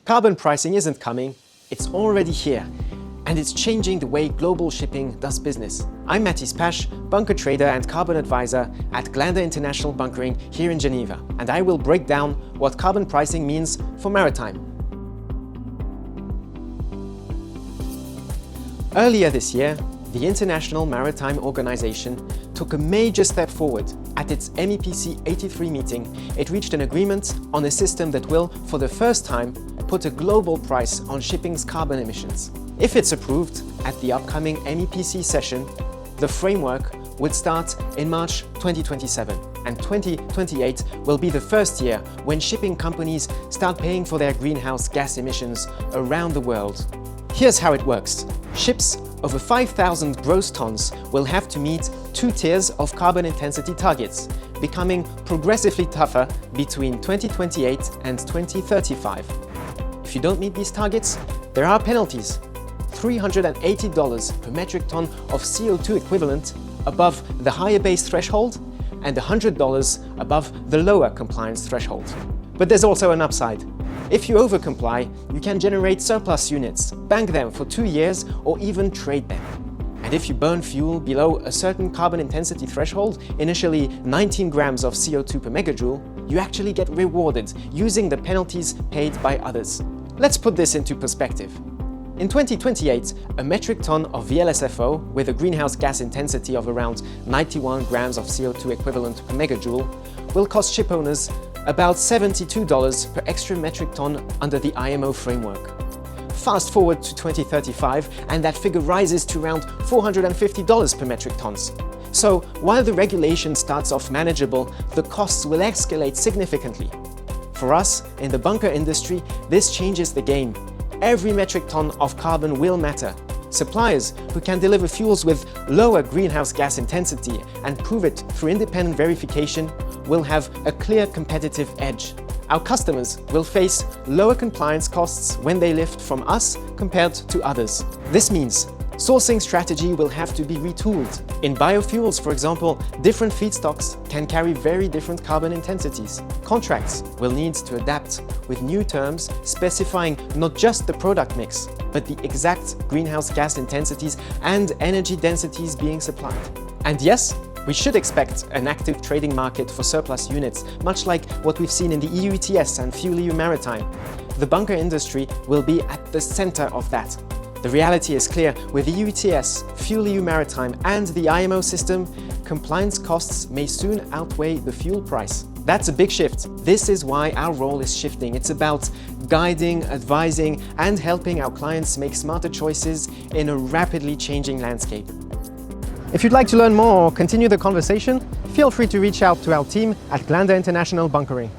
Carbon pricing isn't coming, it's already here, and it's changing the way global shipping does business. I'm Mathis Pasch, bunker trader and carbon advisor at Glander International Bunkering here in Geneva, and I will break down what carbon pricing means for maritime. Earlier this year, the International Maritime Organization took a major step forward. At its MEPC 83 meeting, it reached an agreement on a system that will, for the first time, put a global price on shipping's carbon emissions. If it's approved at the upcoming MEPC session, the framework would start in March 2027, and 2028 will be the first year when shipping companies start paying for their greenhouse gas emissions around the world. Here's how it works. Ships over 5,000 gross tons will have to meet two tiers of carbon intensity targets, becoming progressively tougher between 2028 and 2035. If you don't meet these targets, there are penalties. $380 per metric ton of CO2 equivalent above the higher base threshold and $100 above the lower compliance threshold. But there's also an upside. If you overcomply, you can generate surplus units, bank them for 2 years, or even trade them. And if you burn fuel below a certain carbon intensity threshold, initially 19 grams of CO2 per megajoule, you actually get rewarded using the penalties paid by others. Let's put this into perspective. In 2028, a metric ton of VLSFO with a greenhouse gas intensity of around 91 grams of CO2 equivalent per megajoule will cost ship owners about $72 per extra metric ton under the IMO framework. Fast forward to 2035 and that figure rises to around $450 per metric tons. So while the regulation starts off manageable, the costs will escalate significantly. For us, in the bunker industry, this changes the game. Every metric ton of carbon will matter. Suppliers who can deliver fuels with lower greenhouse gas intensity and prove it through independent verification will have a clear competitive edge. Our customers will face lower compliance costs when they lift from us compared to others. This means sourcing strategy will have to be retooled. In biofuels, for example, different feedstocks can carry very different carbon intensities. Contracts will need to adapt with new terms specifying not just the product mix, but the exact greenhouse gas intensities and energy densities being supplied. And yes, we should expect an active trading market for surplus units, much like what we've seen in the EU ETS and FuelEU Maritime. The bunker industry will be at the center of that. The reality is clear. With EU ETS, FuelEU Maritime and the IMO system, compliance costs may soon outweigh the fuel price. That's a big shift. This is why our role is shifting. It's about guiding, advising, and helping our clients make smarter choices in a rapidly changing landscape. If you'd like to learn more or continue the conversation, feel free to reach out to our team at Glander International Bunkering.